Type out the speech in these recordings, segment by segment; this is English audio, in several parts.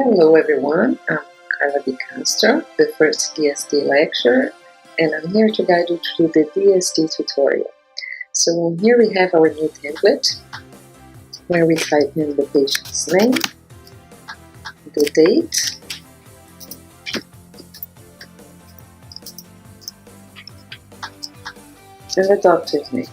Hello everyone, I'm Carla Di Castro, the first DSD lecturer, and I'm here to guide you through the DSD tutorial. So here we have our new template, where we type in the patient's name, the date, and the doctor's name.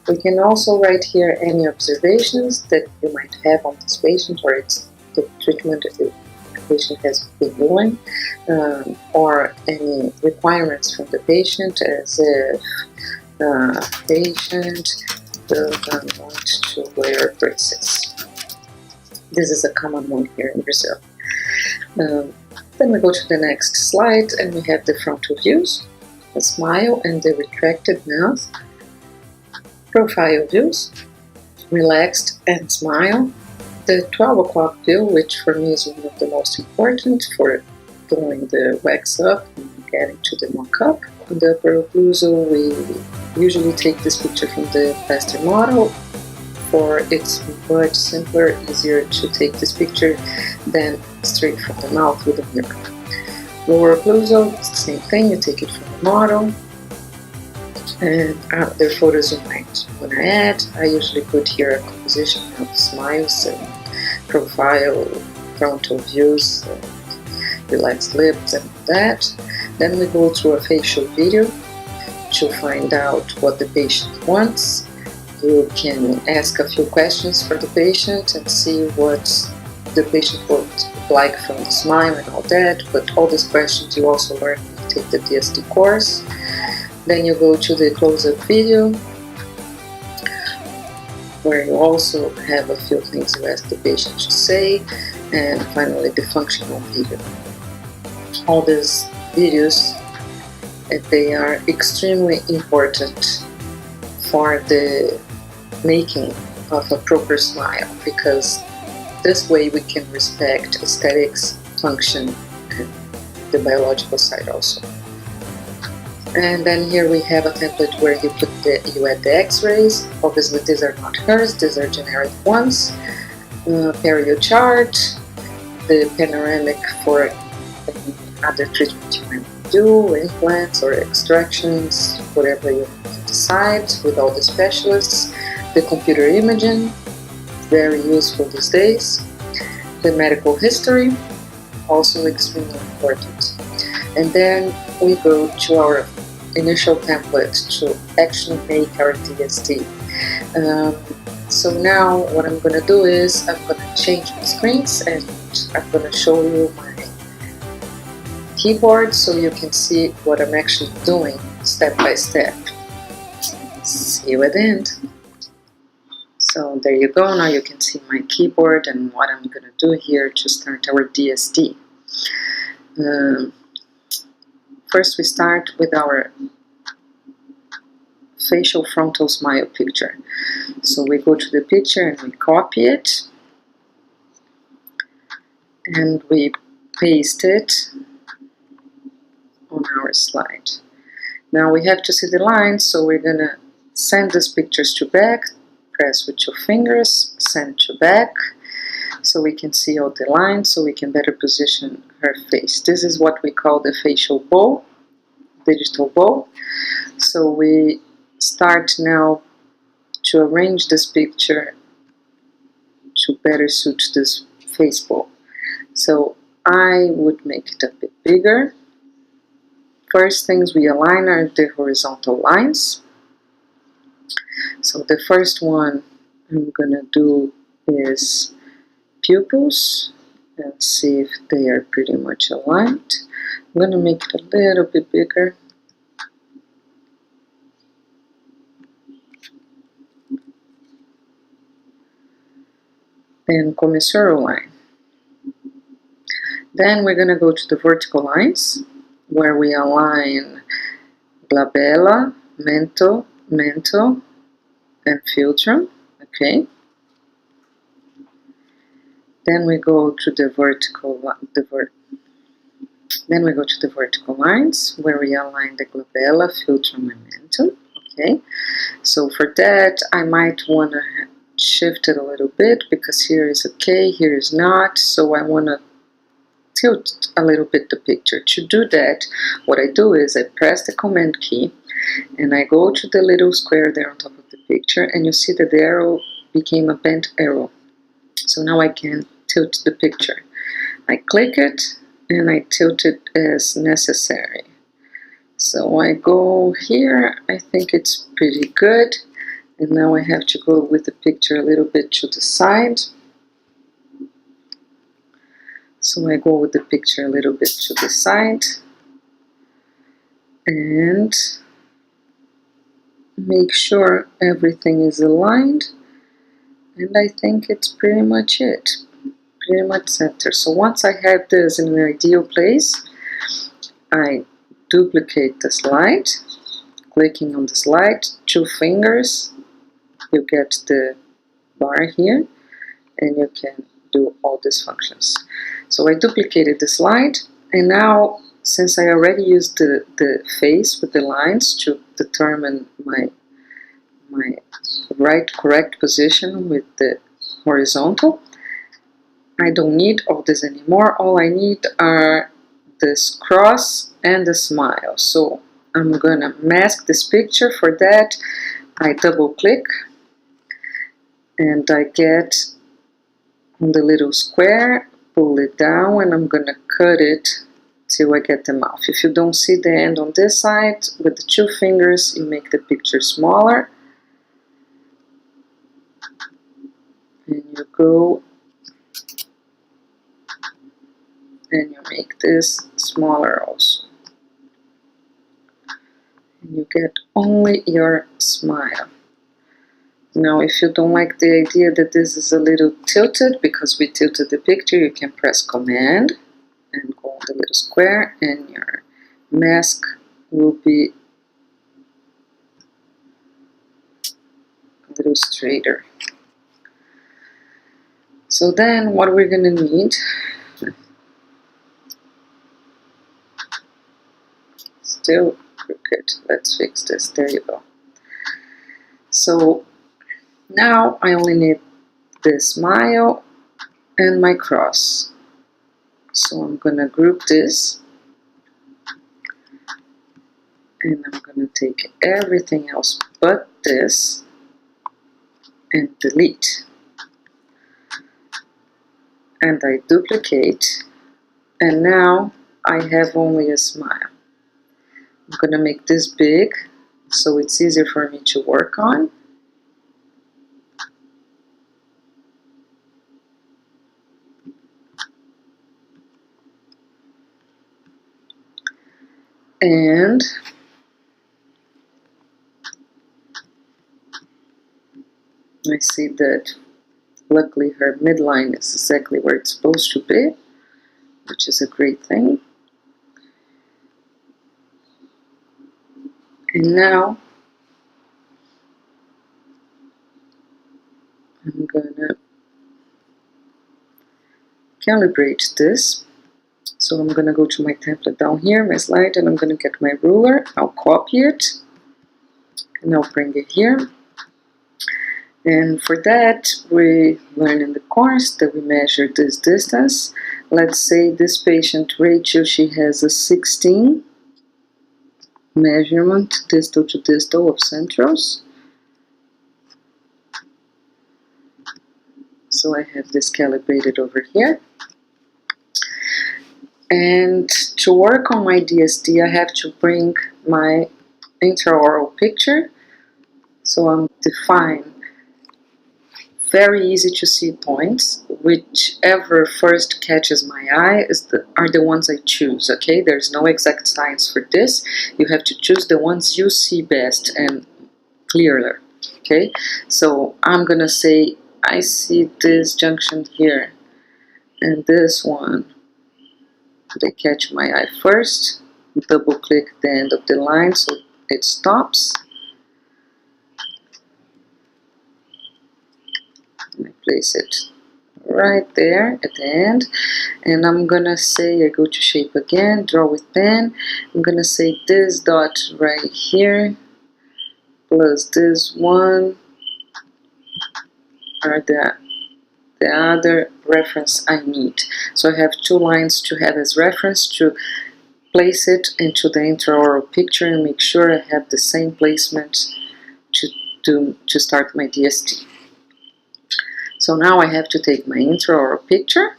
We can also write here any observations that you might have on this patient or it's the treatment that the patient has been doing, or any requirements from the patient, as if the patient doesn't want to wear braces. This is a common one here in Brazil. Then we go to the next slide and we have the frontal views, the smile and the retracted mouth. Profile views, relaxed and smile. The 12 o'clock view, which for me is one of the most important for doing the wax up and getting to the mock-up. On the upper occlusal, we usually take this picture from the plaster model, for it's much simpler, easier to take this picture than straight from the mouth with a mirror. Lower occlusal, it's the same thing, you take it from the model. And other photos you might want to add. I usually put here a composition of smiles and profile, frontal views, relaxed lips and that. Then we go through a facial video to find out what the patient wants. You can ask a few questions for the patient and see what the patient would like from the smile and all that, but all these questions you also learn when you take the DSD course. Then you go to the close-up video, where you also have a few things you ask the patient to say, and finally the functional video. All these videos, they are extremely important for the making of a proper smile, because this way we can respect aesthetics, function, and the biological side also. And then here we have a template where you add the x-rays. Obviously these are not hers, these are generic ones. Perio chart, the panoramic for any other treatment you might do, implants or extractions, whatever you decide with all the specialists. The computer imaging, very useful these days. The medical history, also extremely important. And then we go to our initial template to actually make our DSD. So now what I'm going to do is I'm going to change my screens and I'm going to show you my keyboard so you can see what I'm actually doing step by step. See you at the end. So there you go, now you can see my keyboard and what I'm going to do here to start our DSD. First we start with our facial frontal smile picture. So we go to the picture and we copy it and we paste it on our slide. Now we have to see the lines, so we're gonna send these pictures to back, press with your fingers, send to back, so we can see all the lines, so we can better position her face. This is what we call the facial bow, digital bow. So we start now to arrange this picture to better suit this face bow. So I would make it a bit bigger. First things we align are the horizontal lines. So the first one I'm gonna do is pupils and see if they are pretty much aligned. I'm gonna make it a little bit bigger. And commissural line. Then we're going to go to the vertical lines, where we align glabella, mento, and philtrum. Okay. Then we go to the vertical lines, where we align the glabella, philtrum, and mentum. Okay. So for that, I might want to shift it a little bit because here is okay, here is not, so I want to tilt a little bit the picture. To do that, what I do is I press the command key and I go to the little square there on top of the picture, and you see that the arrow became a bent arrow. So now I can tilt the picture. I click it and I tilt it as necessary. So I go here, I think it's pretty good, and now I have to go with the picture a little bit to the side. So I go with the picture a little bit to the side and make sure everything is aligned, and I think it's pretty much it. Pretty much center. So once I have this in an ideal place, I duplicate the slide, clicking on the slide, 2 fingers, you get the bar here, and you can do all these functions. So I duplicated the slide, and now since I already used the face with the lines to determine my correct position with the horizontal, I don't need all this anymore. All I need are this cross and the smile. So I'm gonna mask this picture. For that, I double click and I get on the little square, pull it down, and I'm gonna cut it till I get the mouth. If you don't see the end on this side, with the 2 fingers you make the picture smaller, and you go and you make this smaller also. And you get only your smile. Now if you don't like the idea that this is a little tilted, because we tilted the picture, you can press command and go on the little square, and your mask will be a little straighter. So then what we're gonna need, still crooked, let's fix this, there you go. So now I only need the smile and my cross. So I'm gonna group this, and I'm gonna take everything else but this and delete. And I duplicate, and now I have only a smile. I'm gonna make this big so it's easier for me to work on. And I see that luckily her midline is exactly where it's supposed to be, which is a great thing. And now I'm gonna calibrate this. So I'm gonna go to my template down here, my slide, and I'm gonna get my ruler. I'll copy it and I'll bring it here. And for that, we learn in the course that we measure this distance. Let's say this patient, Rachel, she has a 16 measurement distal to distal of centros. So I have this calibrated over here. And to work on my DSD, I have to bring my intraoral picture. So I'm define very easy to see points. Whichever first catches my eye are the ones I choose, okay? There's no exact science for this. You have to choose the ones you see best and clearer, okay? So I'm gonna say, I see this junction here and this one. They catch my eye first, double click the end of the line so it stops. And I place it right there at the end, and I'm gonna say, I go to shape again, draw with pen. I'm gonna say this dot right here plus this one are the other reference I need. So I have 2 lines to have as reference to place it into the intraoral picture and make sure I have the same placement to start my DSD. So now I have to take my intraoral picture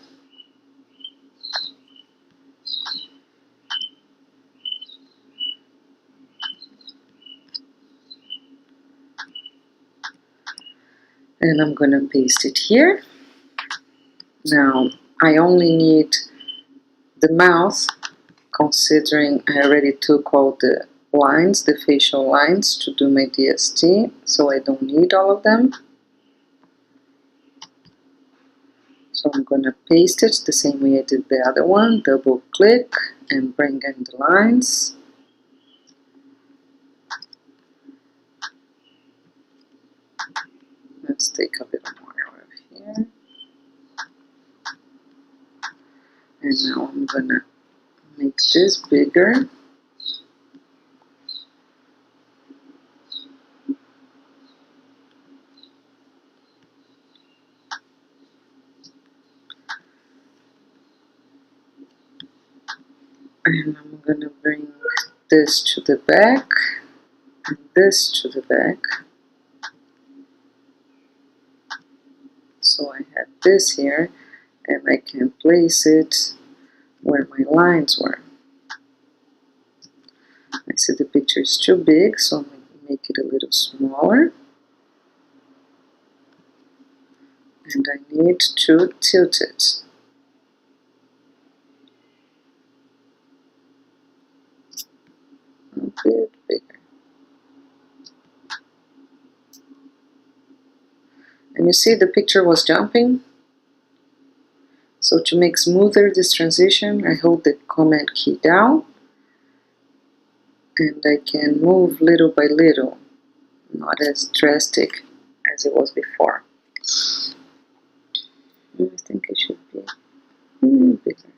and I'm going to paste it here. Now I only need the mouth, considering I already took all the lines, the facial lines, to do my DSD, so I don't need all of them. So I'm going to paste it the same way I did the other one, double click and bring in the lines. Let's take a little more over here. And now I'm going to make this bigger. And I'm going to bring this to the back and this to the back. So I have this here and I can place it where my lines were. I see the picture is too big, so I'm going to make it a little smaller. And I need to tilt it. A bit bigger. And you see the picture was jumping. So to make smoother this transition, I hold the Command key down and I can move little by little, not as drastic as it was before. I think it should be bigger.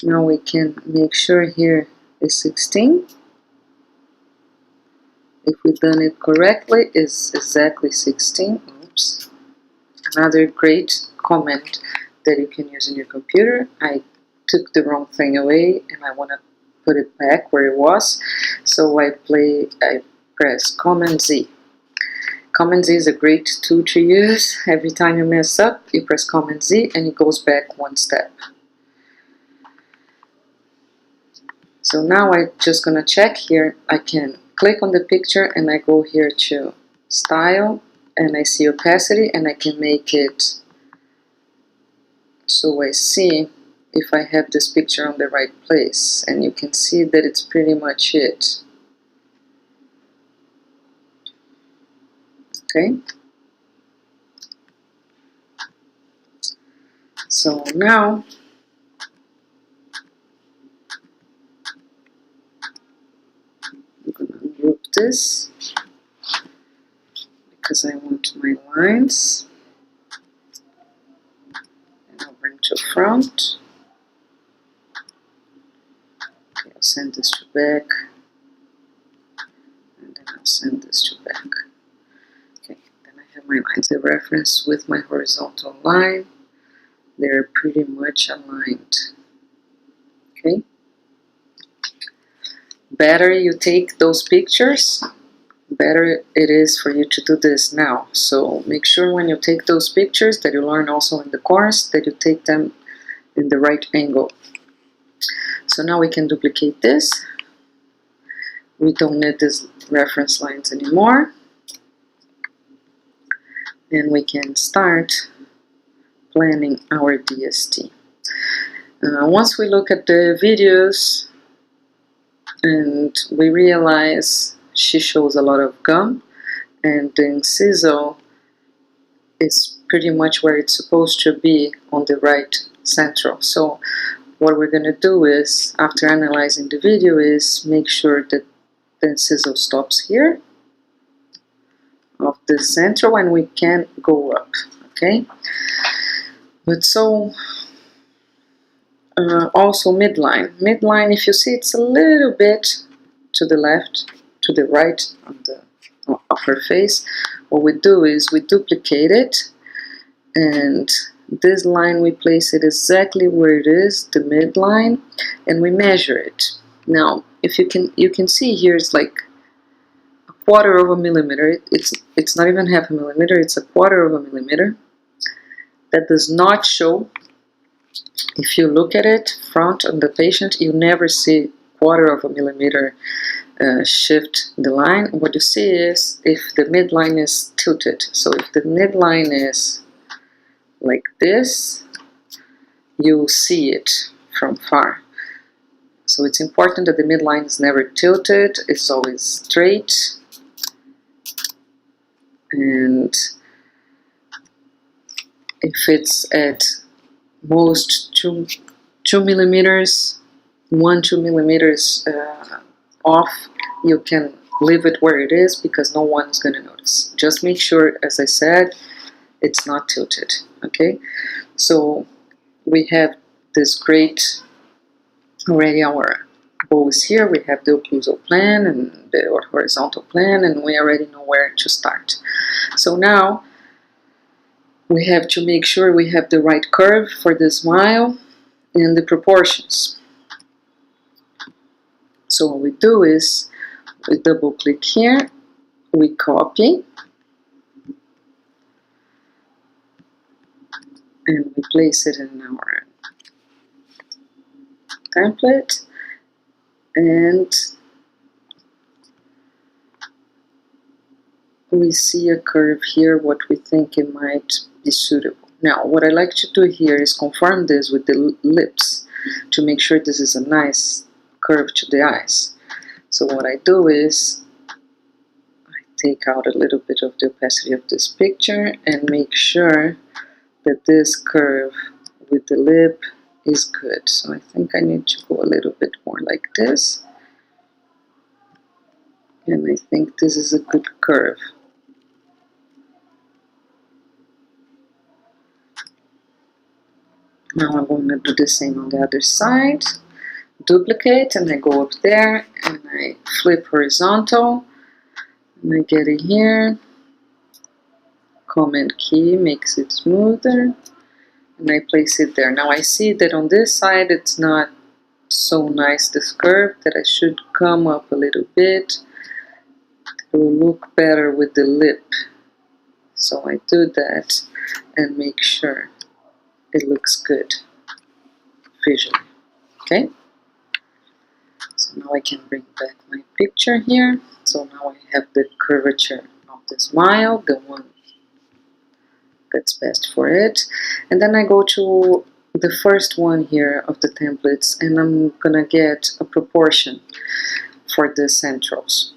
Now we can make sure here is 16. If we've done it correctly, it's exactly 16. Oops. Another great comment that you can use in your computer. I took the wrong thing away and I want to put it back where it was. So I press Command Z. Command Z is a great tool to use. Every time you mess up, you press Command Z and it goes back one step. So now I'm just going to check here. I can click on the picture and I go here to Style and I see Opacity and I can make it so I see if I have this picture on the right place, and you can see that it's pretty much it. Okay. So now I'm going to ungroup this because I want my lines. And I'll bring to front. Okay, I'll send this to back. And then I'll send this to back. Okay, then I have my lines of reference with my horizontal line. They're pretty much aligned. Okay. Better you take those pictures, better it is for you to do this now. So make sure when you take those pictures that you learn also in the course that you take them in the right angle. So now we can duplicate this. We don't need these reference lines anymore. And we can start planning our DSD. Once we look at the videos and we realize she shows a lot of gum and the inciso is pretty much where it's supposed to be on the right central. So what we're going to do is, after analyzing the video, is make sure that the inciso stops here of the central and we can go up. Okay, but so Also midline. Midline, if you see, it's a little bit to the left, to the right of her face. What we do is we duplicate it, and this line we place it exactly where it is, the midline, and we measure it. Now, if you can see here, it's like a quarter of a millimeter. It's not even half a millimeter. It's a quarter of a millimeter. That does not show. If you look at it front on the patient, you never see quarter of a millimeter shift the line. What you see is if the midline is tilted. So if the midline is like this, you see it from far. So it's important that the midline is never tilted, it's always straight. And if it's at most 2 millimeters, 2 millimeters off, you can leave it where it is because no one's going to notice. Just make sure, as I said, it's not tilted. Okay, so we have this great already, our bow is here. We have the occlusal plane and the horizontal plane, and we already know where to start. So now we have to make sure we have the right curve for the smile and the proportions. So what we do is we double click here, we copy, and we place it in our template, and we see a curve here, what we think it might be suitable. Now, what I like to do here is confirm this with the lips to make sure this is a nice curve to the eyes. So what I do is I take out a little bit of the opacity of this picture and make sure that this curve with the lip is good. So I think I need to go a little bit more like this, and I think this is a good curve. Now I'm going to do the same on the other side. Duplicate, and I go up there and I flip horizontal, and I get it here. Command key makes it smoother, and I place it there. Now I see that on this side it's not so nice, this curve, that I should come up a little bit. It will look better with the lip. So I do that and make sure it looks good visually. Okay? So now I can bring back my picture here. So now I have the curvature of the smile, the one that's best for it. And then I go to the first one here of the templates, and I'm gonna get a proportion for the centrals.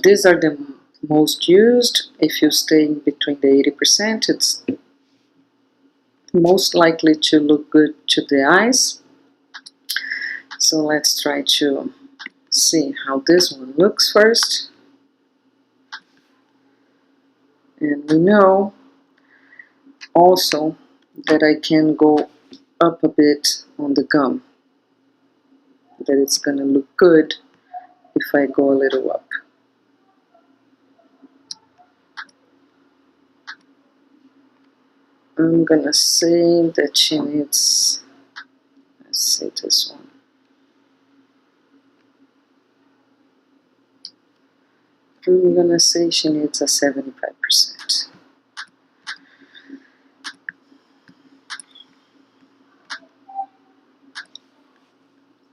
These are the most used. If you stay in between the 80%, it's most likely to look good to the eyes. So let's try to see how this one looks first. And we know also that I can go up a bit on the gum, that it's gonna look good if I go a little up. I'm gonna say that she needs, let's see this one. I'm gonna say she needs a 75%.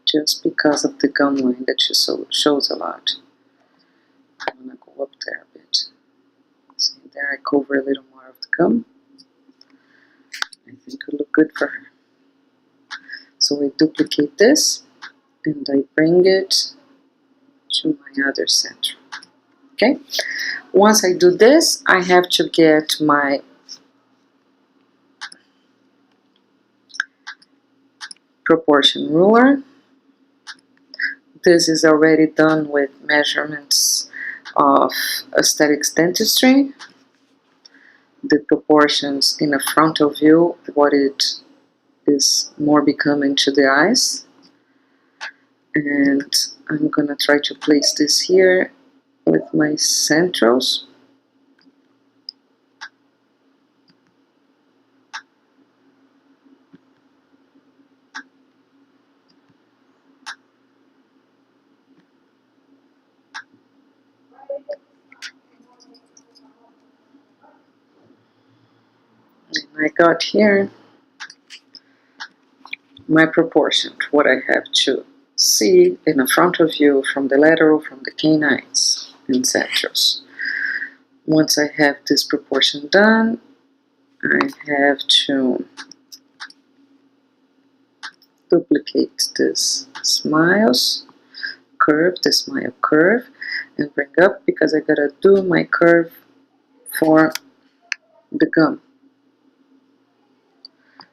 Just because of the gum line that she shows a lot. I'm gonna go up there a bit. See there, I cover a little more of the gum. I think it will look good for her. So I duplicate this and I bring it to my other center. Okay? Once I do this, I have to get my proportion ruler. This is already done with measurements of aesthetics dentistry. The proportions in a frontal view, what it is more becoming to the eyes. And I'm gonna try to place this here with my centrals. And I got here my proportion, what I have to see in a frontal view from the lateral, from the canines and centrals. Once I have this proportion done, I have to duplicate this smiles curve, the smile curve, and bring up, because I gotta do my curve for the gum.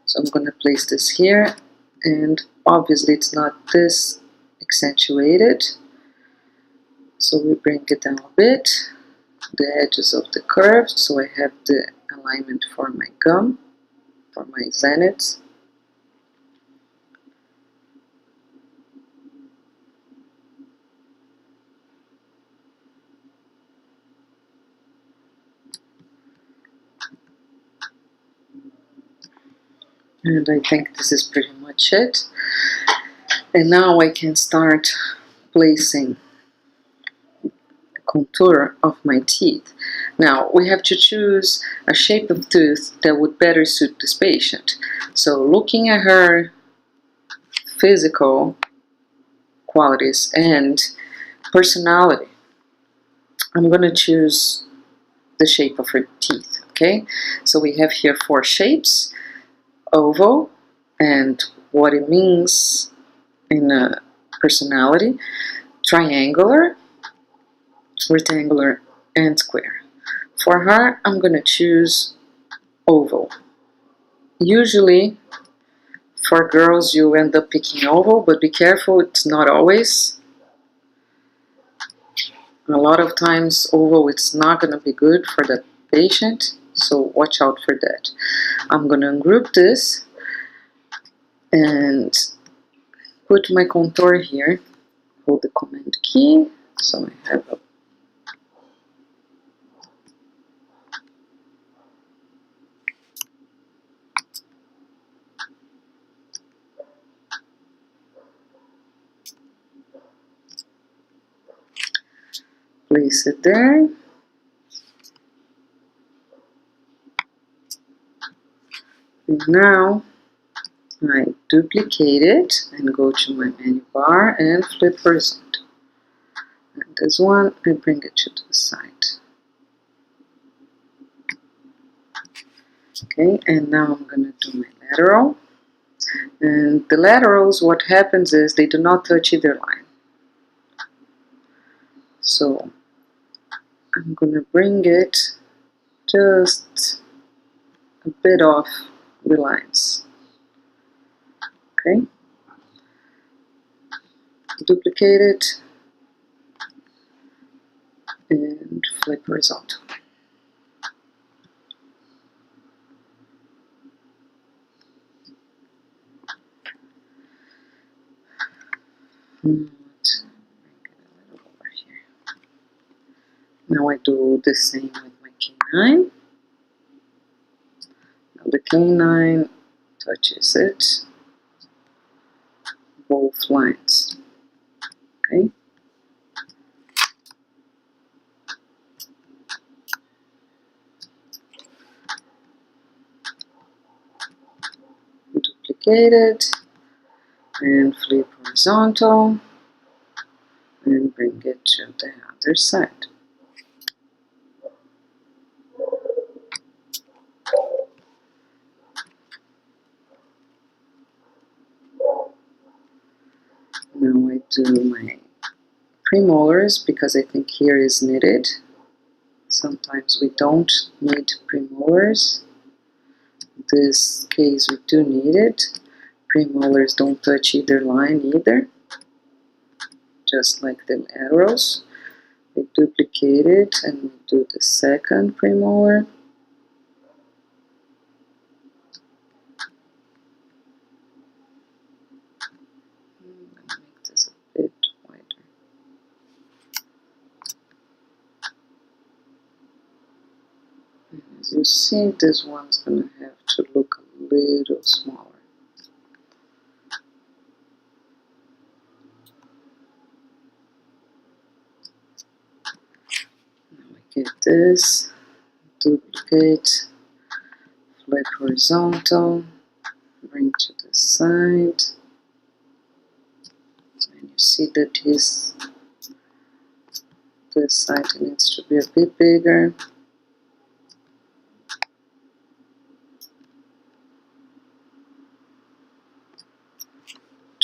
So I'm gonna place this here, and obviously it's not this accentuated, so we bring it down a bit, the edges of the curve, so I have the alignment for my gum, for my zenith. And I think this is pretty much it. And now I can start placing the contour of my teeth. Now we have to choose a shape of tooth that would better suit this patient. So looking at her physical qualities and personality, I'm going to choose the shape of her teeth. Okay, so we have here 4 shapes: oval, and what it means in a personality, triangular, rectangular, and square. For her, I'm going to choose oval. Usually, for girls, you end up picking oval, but be careful, it's not always. A lot of times, oval, it's not going to be good for the patient, so watch out for that. I'm going to ungroup this and put my contour here. Hold the command key, so I have a place it there. And now I duplicate it and go to my menu bar and flip horizontal. And this one, I bring it to the side. Okay, and now I'm going to do my lateral. And the laterals, what happens is they do not touch either line. So I'm going to bring it just a bit off the lines. Okay, duplicate it and flip horizontal. Now I do the same with my canine. Now the canine touches it, both lines. Okay. Duplicate it and flip horizontal and bring it to the other side. Now I do my premolars because I think here is needed. Sometimes we don't need premolars. In this case we do need it. Premolars don't touch either line either, just like the arrows. We duplicate it and we do the second premolar. you see, this one's gonna have to look a little smaller. Now we get this, duplicate, flip horizontal, bring to the side, and you see that this side needs to be a bit bigger.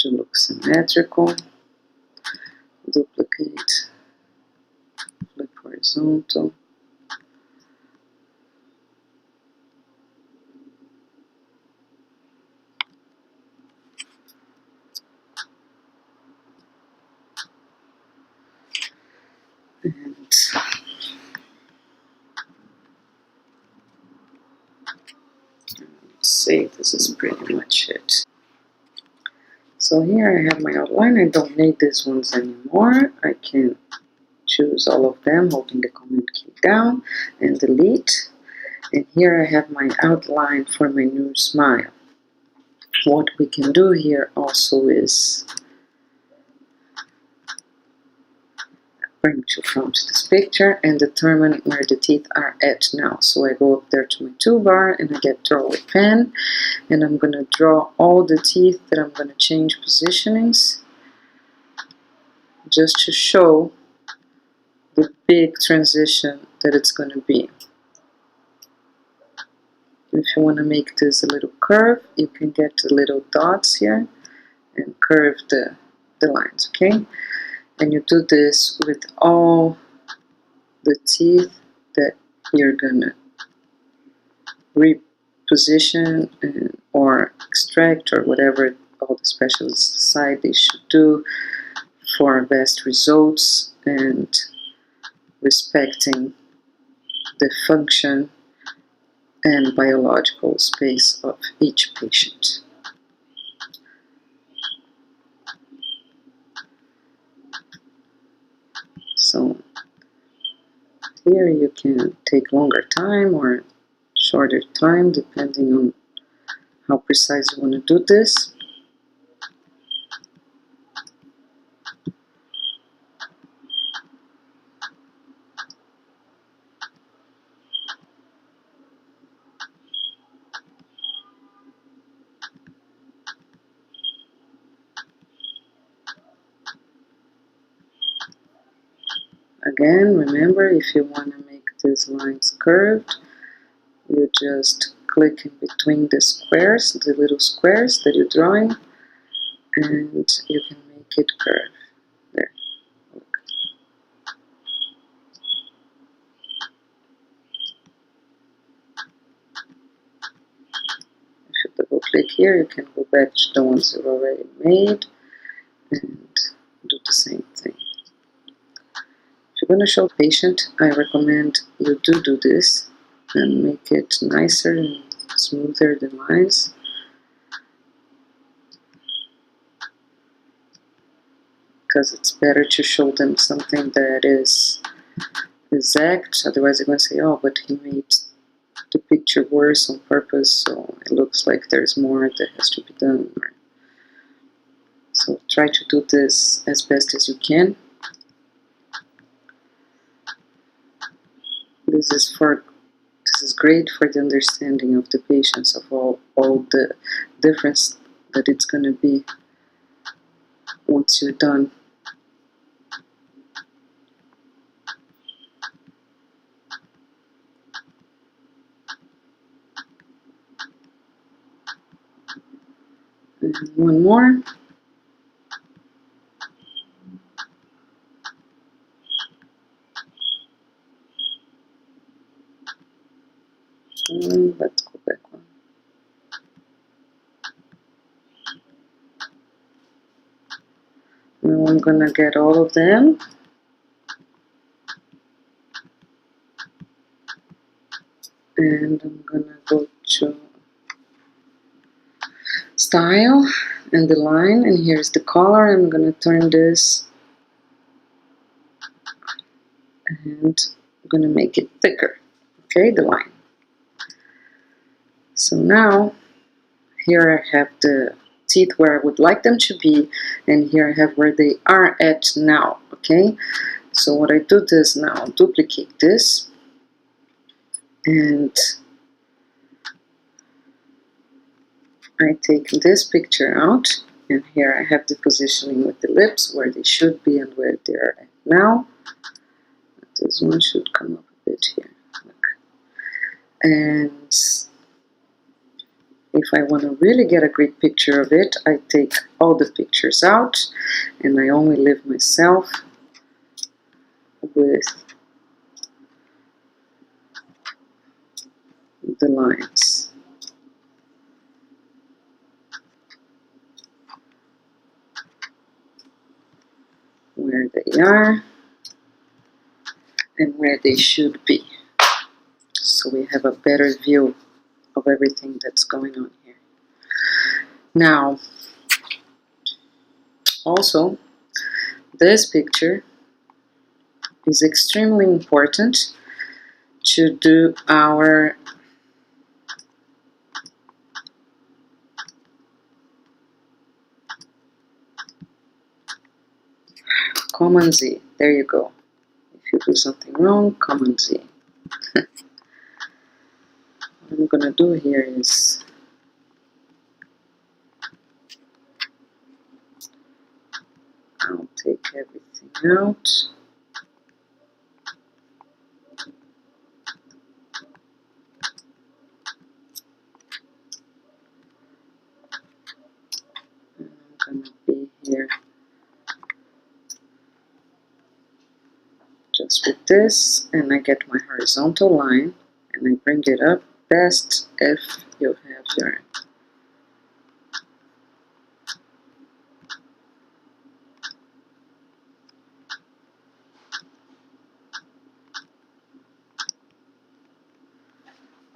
To look symmetrical, duplicate, flip horizontal, and let's see, this is pretty much it. So here I have my outline. I don't need these ones anymore. I can choose all of them holding the Command key down and delete. And here I have my outline for my new smile. What we can do here also is bring to front this picture and determine where the teeth are at now. So I go up there to my toolbar and I get draw with pen, and I'm going to draw all the teeth that I'm going to change positionings, just to show the big transition that it's going to be. If you want to make this a little curve, you can get the little dots here and curve the lines, okay? And you do this with all the teeth that you're gonna reposition or extract, or whatever all the specialists decide they should do for best results and respecting the function and biological space of each patient. So here you can take longer time or shorter time depending on how precise you want to do this. Again, remember, if you want to make these lines curved, you just click in between the squares, the little squares that you're drawing, and you can make it curve. There. Look. If you double click here, you can go back to the ones you've already made and do the same thing. If you're going to show the patient, I recommend you do this and make it nicer and smoother the lines. Because it's better to show them something that is exact, otherwise they're going to say, oh, but he made the picture worse on purpose, so it looks like there's more that has to be done. So try to do this as best as you can. This is great for the understanding of the patients, of all the difference that it's going to be once you're done. And one more. And let's go back one. Now I'm gonna get all of them. And I'm gonna go to style and the line, and here's the color. I'm gonna turn this and I'm gonna make it thicker. Okay, the line. So now here I have the teeth where I would like them to be, and here I have where they are at now. Okay, so what I do is now duplicate this, and I take this picture out, and here I have the positioning with the lips where they should be and where they are at now. This one should come up a bit here. And if I want to really get a great picture of it, I take all the pictures out and I only leave myself with the lines. Where they are and where they should be. So we have a better view of everything that's going on here. Now, also, this picture is extremely important to do our Command Z. There you go. If you do something wrong, Command Z. What I'm gonna do here is I'll take everything out. And I'm gonna be here just with this, and I get my horizontal line and I bring it up best if you have your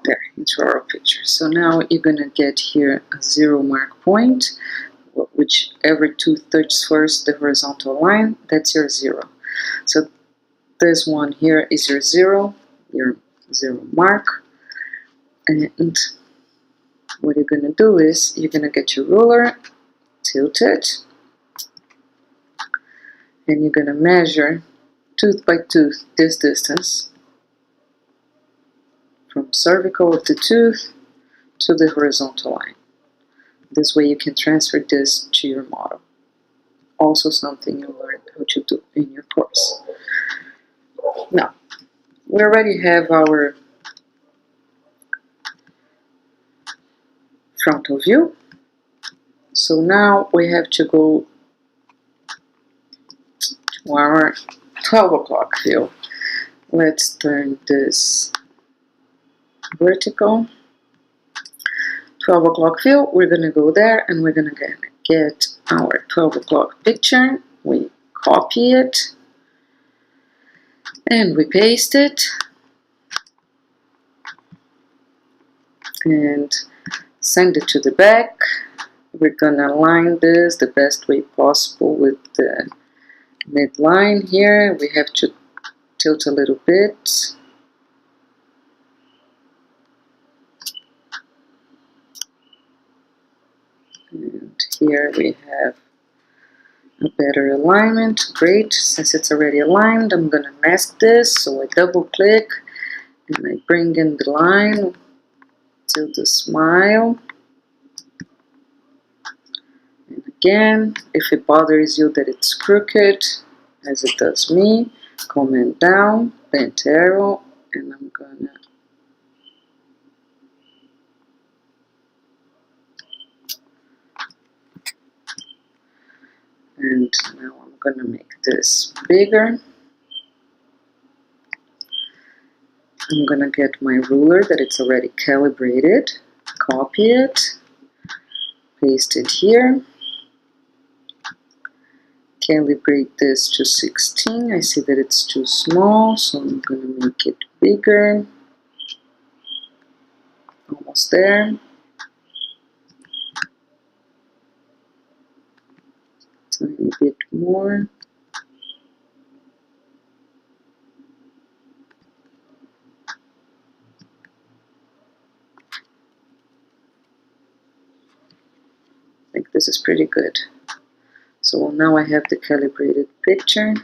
there into our picture. So now you're gonna get here a 0 mark point, whichever tooth touches first the horizontal line, that's your 0. So this one here is your 0 mark, and what you're gonna do is you're gonna get your ruler, tilt it, and you're gonna measure tooth by tooth this distance from cervical of the tooth to the horizontal line. This way you can transfer this to your model. Also something you learned how to do in your course. Now, we already have our frontal view. So now we have to go to our 12 o'clock view. Let's turn this vertical. 12 o'clock view, we're going to go there and we're going to get our 12 o'clock picture. We copy it and we paste it and send it to the back. We're going to align this the best way possible with the midline here. We have to tilt a little bit. And here we have a better alignment. Great. Since it's already aligned, I'm going to mask this. So I double click and I bring in the line to the smile. And again, if it bothers you that it's crooked, as it does me, comment down, bent arrow, and I'm gonna and now I'm gonna make this bigger. I'm gonna get my ruler that it's already calibrated, copy it, paste it here, calibrate this to 16. I see that it's too small, so I'm gonna make it bigger. Almost there. Tiny bit more. This is pretty good. So now I have the calibrated picture,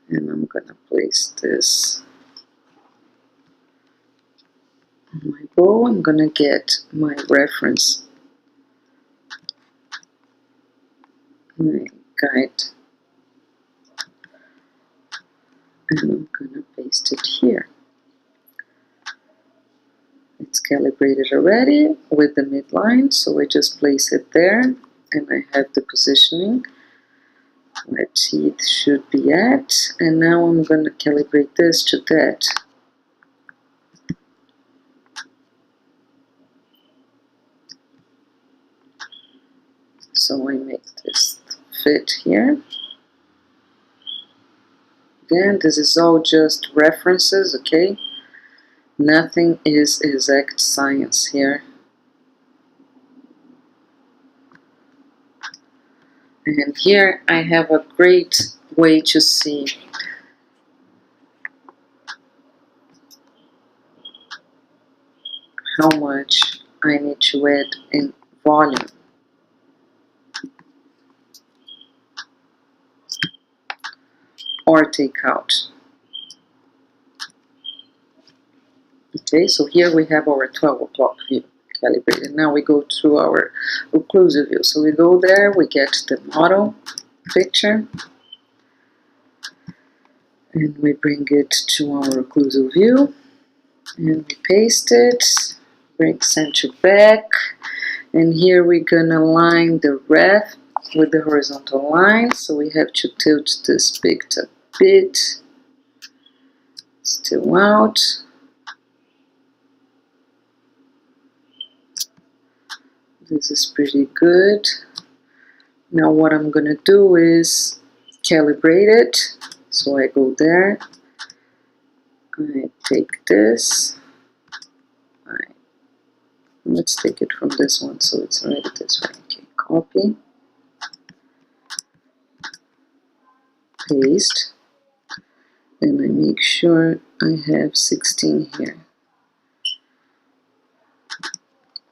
and I'm gonna place this on my bow. I'm gonna get my reference, my guide, and I'm gonna paste it here. It's calibrated already with the midline, so I just place it there, and I have the positioning where teeth should be at, and now I'm going to calibrate this to that. So I make this fit here. Again, this is all just references, okay? Nothing is exact science here. And here I have a great way to see how much I need to add in volume. Or take out. Okay, so here we have our 12 o'clock view calibrated. Now we go to our occlusive view. So we go there, we get the model picture, and we bring it to our occlusive view, and we paste it, bring center back, and here we're gonna line the ref with the horizontal line, so we have to tilt this pict a bit, still out. This is pretty good. Now what I'm gonna do is calibrate it. So I go there, I take this, let's take it from this one so it's already this way. Okay, copy, paste, and I make sure I have 16 here.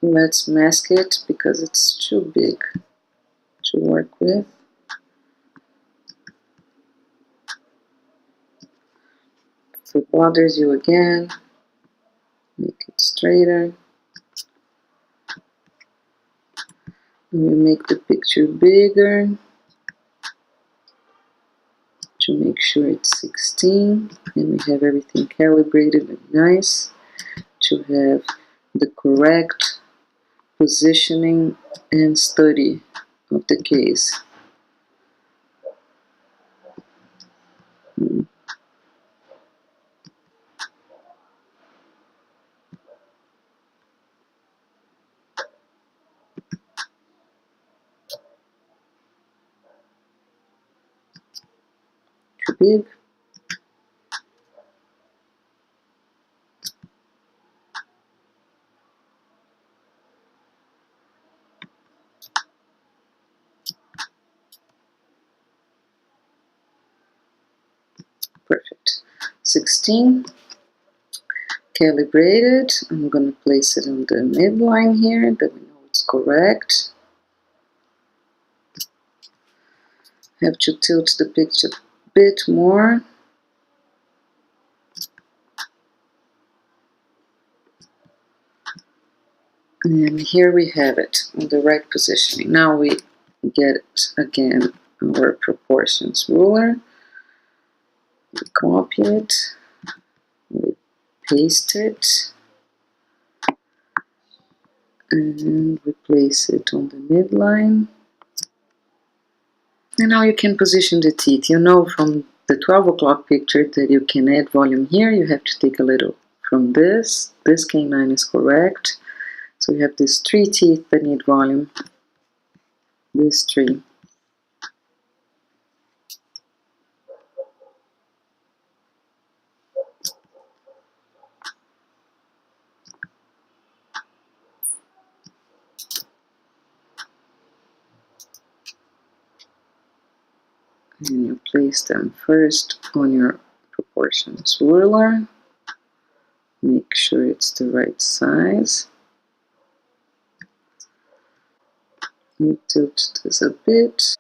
Let's mask it because it's too big to work with. If it bothers you again, make it straighter. And we make the picture bigger to make sure it's 16, and we have everything calibrated and nice to have the correct positioning and study of the case. Too big. Perfect. 16. Calibrated. I'm going to place it on the midline here that we know it's correct. Have to tilt the picture a bit more. And here we have it on the right positioning. Now we get again our proportions ruler. We copy it. We paste it. And we place it on the midline. And now you can position the teeth. You know from the 12 o'clock picture that you can add volume here. You have to take a little from this. This canine is correct. So we have these 3 teeth that need volume. These 3. And you place them first on your proportions ruler. Make sure it's the right size. You tilt this a bit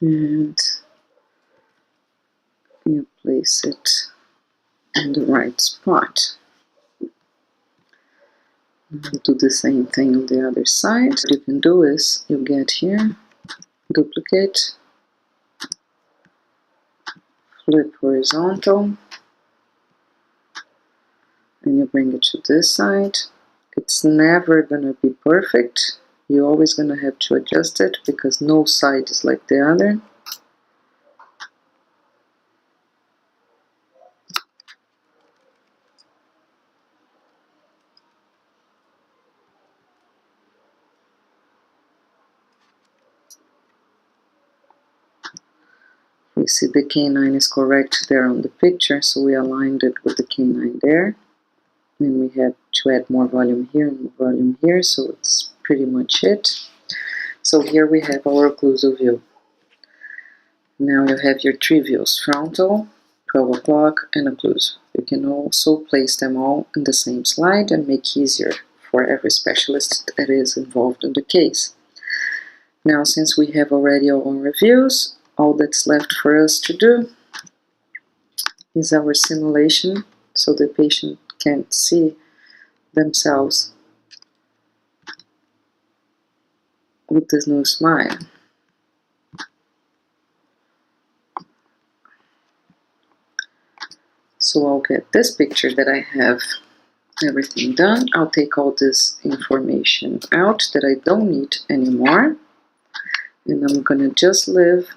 and you place it in the right spot. You do the same thing on the other side. What you can do is you get here, duplicate, flip horizontal, and you bring it to this side. It's never gonna be perfect. You're always gonna have to adjust it because no side is like the other. We see the canine is correct there on the picture, so we aligned it with the canine there. And we have to add more volume here and more volume here, so it's pretty much it. So here we have our occlusal view. Now you have your three views, frontal, 12 o'clock, and occlusal. You can also place them all in the same slide and make it easier for every specialist that is involved in the case. Now, since we have already all our reviews, all that's left for us to do is our simulation, so the patient can see themselves with this new smile. So I'll get this picture that I have everything done. I'll take all this information out that I don't need anymore. And I'm gonna just leave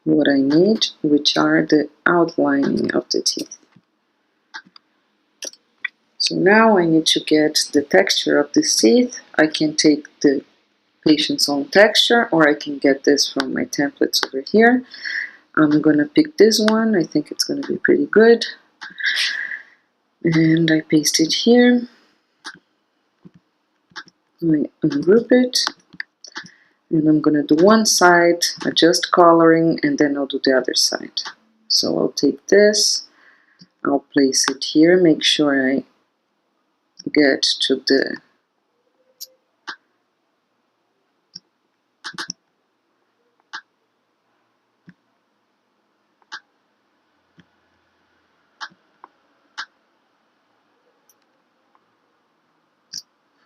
what I need, which are the outlining of the teeth. So now I need to get the texture of this teeth. I can take the patient's own texture, or I can get this from my templates over here. I'm gonna pick this one. I think it's gonna be pretty good. And I paste it here. I ungroup it. And I'm gonna do one side, adjust coloring, and then I'll do the other side. So I'll take this, I'll place it here, make sure I get to the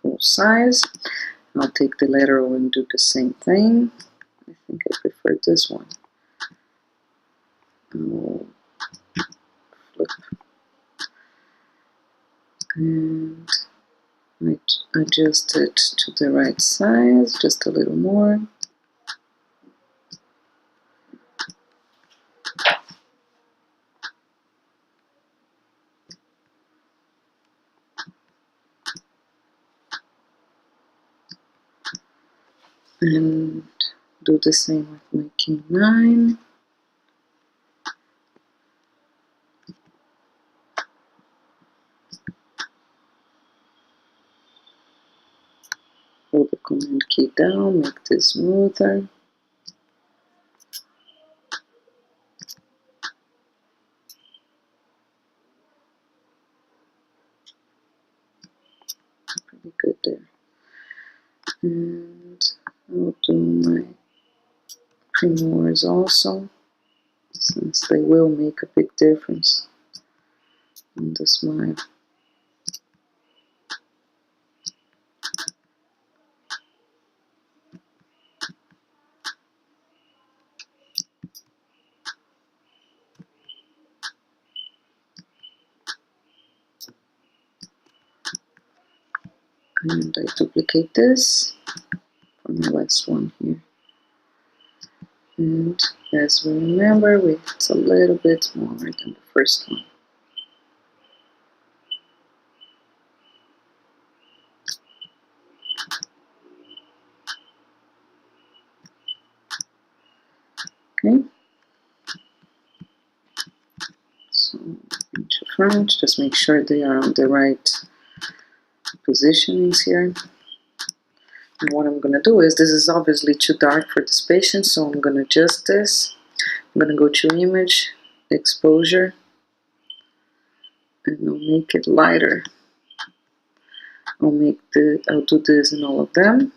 full size. I'll take the lateral and do the same thing. I think I prefer this one. I'll flip. And I adjust it to the right size, just a little more. And do the same with my canine. Hold the command key down, make this smoother. Pretty good there. And I'll do my premolars also, since they will make a big difference in the smile. And I duplicate this for my last one here. And as we remember, it's a little bit smaller than the first one. Okay. So into front, just make sure they are on the right positionings here. And what I'm going to do is, this is obviously too dark for this patient, so I'm going to adjust this. I'm going to go to image, exposure, and I'll make it lighter. I'll do this in all of them.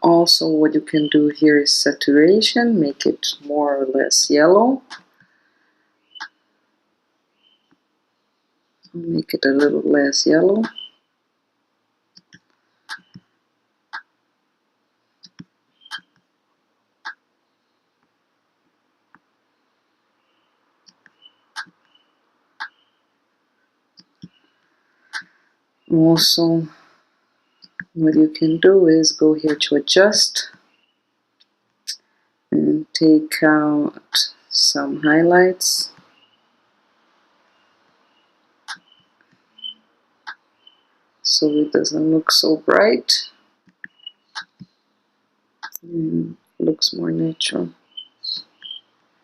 Also, what you can do here is saturation, make it more or less yellow. Make it a little less yellow. Also, what you can do is go here to adjust and take out some highlights. So it doesn't look so bright and looks more natural.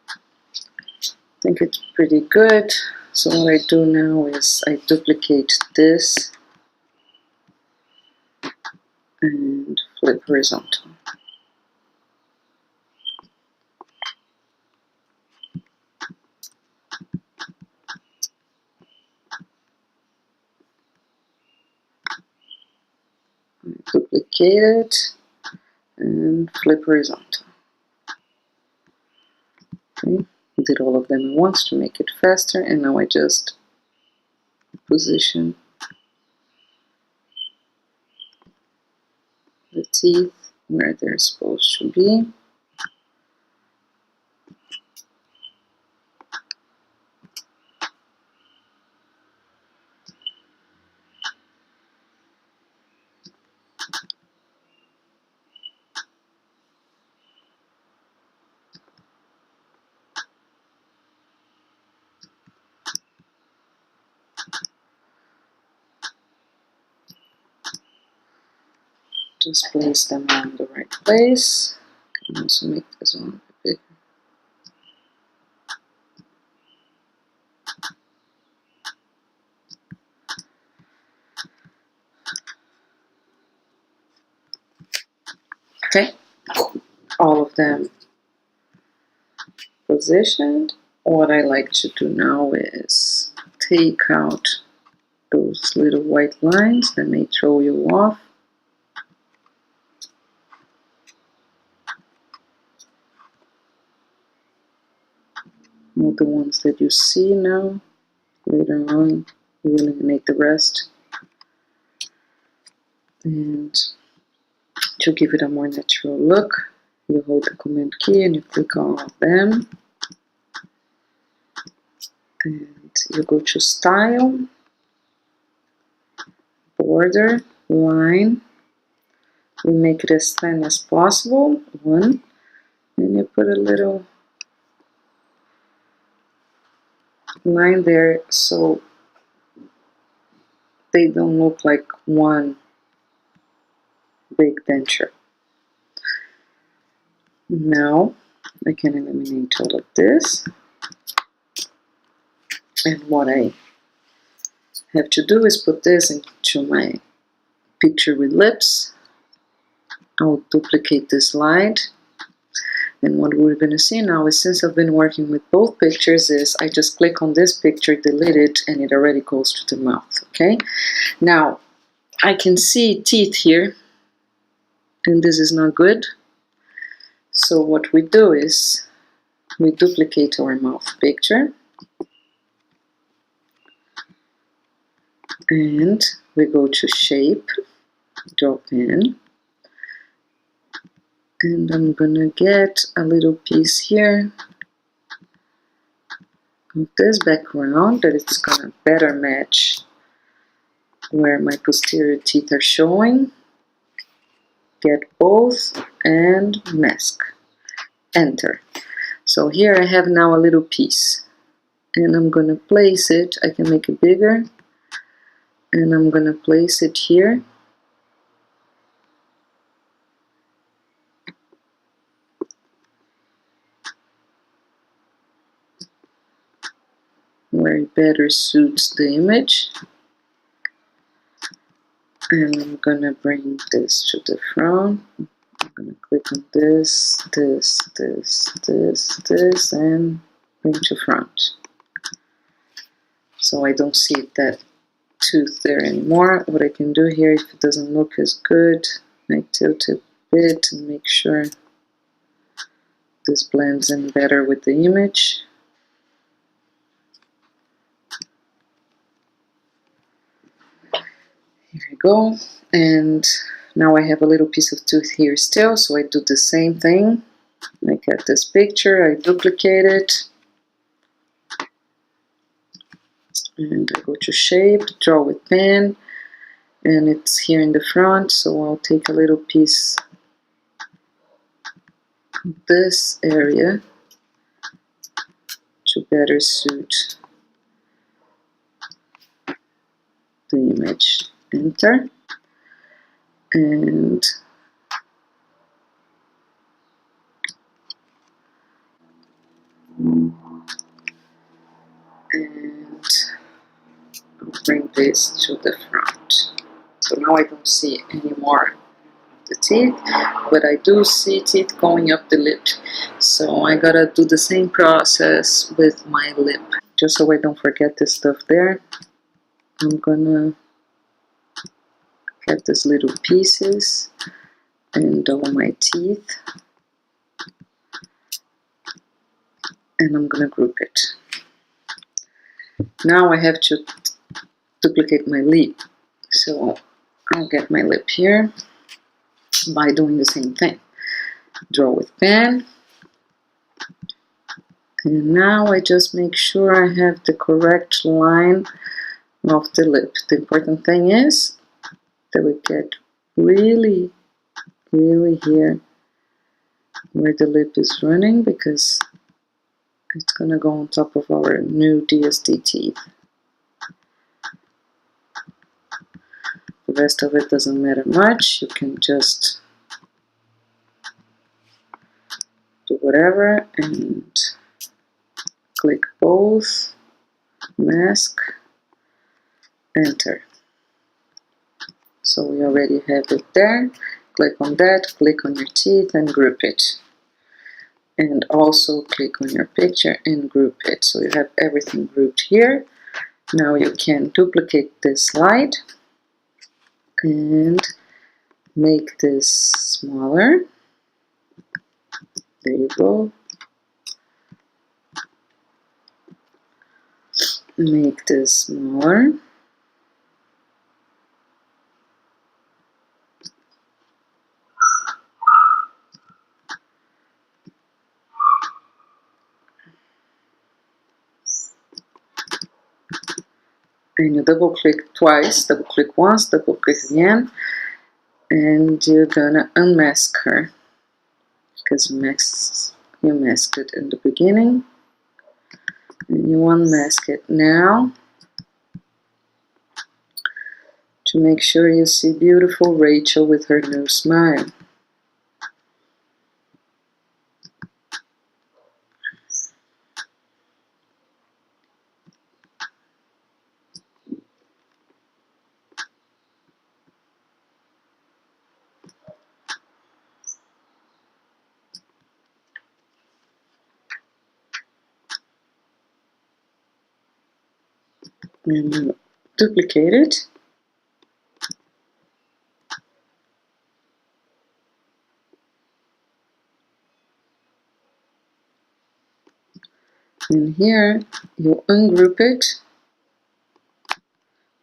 I think it's pretty good. So what I do now is I duplicate this and flip horizontal. Duplicate it and flip horizontal. Okay, did all of them at once to make it faster, and now I just position the teeth where they're supposed to be. Just place them on the right place. You can also make this one bigger. Okay, all of them positioned. What I like to do now is take out those little white lines that may throw you off. All the ones that you see now, later on you will eliminate the rest. And to give it a more natural look, you hold the command key and you click on all of them. And you go to style, border, line. We make it as thin as possible, 1. And you put a little line there so they don't look like one big denture. Now I can eliminate all of this, and what I have to do is put this into my picture with lips. I'll duplicate this slide, and what we're going to see now is, since I've been working with both pictures, is I just click on this picture, delete it, and it already goes to the mouth. Okay, now I can see teeth here, and this is not good. So what we do is we duplicate our mouth picture and we go to shape, drop in, and I'm gonna get a little piece here of this background that it's gonna better match where my posterior teeth are showing. Get both and mask, enter. So here I have now a little piece, and I'm gonna place it. I can make it bigger, and I'm gonna place it here. Where it better suits the image. And I'm gonna bring this to the front, I'm gonna click on this, and bring to front. So I don't see that tooth there anymore. What I can do here, if it doesn't look as good, I tilt it a bit and make sure this blends in better with the image. Here we go. And now I have a little piece of tooth here still, so I do the same thing. I get this picture, I duplicate it, and I go to shape, draw with pen, and it's here in the front, so I'll take a little piece of this area to better suit the image. Enter, and I'll bring this to the front. So now I don't see any more the teeth, but I do see teeth going up the lip. So I gotta do the same process with my lip. Just so I don't forget this stuff there, I'm gonna get these little pieces and double my teeth, and I'm gonna group it. Now I have to duplicate my lip, so I'll get my lip here by doing the same thing. Draw with pen, and now I just make sure I have the correct line of the lip. The important thing is that we get really here where the lip is running, because it's gonna go on top of our new DSD teeth. The rest of it doesn't matter much. You can just do whatever and click both, mask, enter. So we already have it there. Click on that, click on your teeth and group it. And also click on your picture and group it. So you have everything grouped here. Now you can duplicate this slide and make this smaller. There you go. Make this smaller. And you double click twice, double click once, double click again, and you're gonna unmask her, because you masked it in the beginning, and you unmask it now to make sure you see beautiful Rachel with her new smile. And you duplicate it. And here you ungroup it,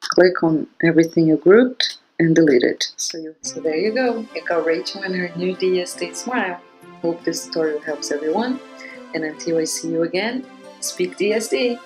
click on everything you grouped and delete it. So there you go. You got Rachel and her new DSD smile. Hope this tutorial helps everyone. And until I see you again, speak DSD.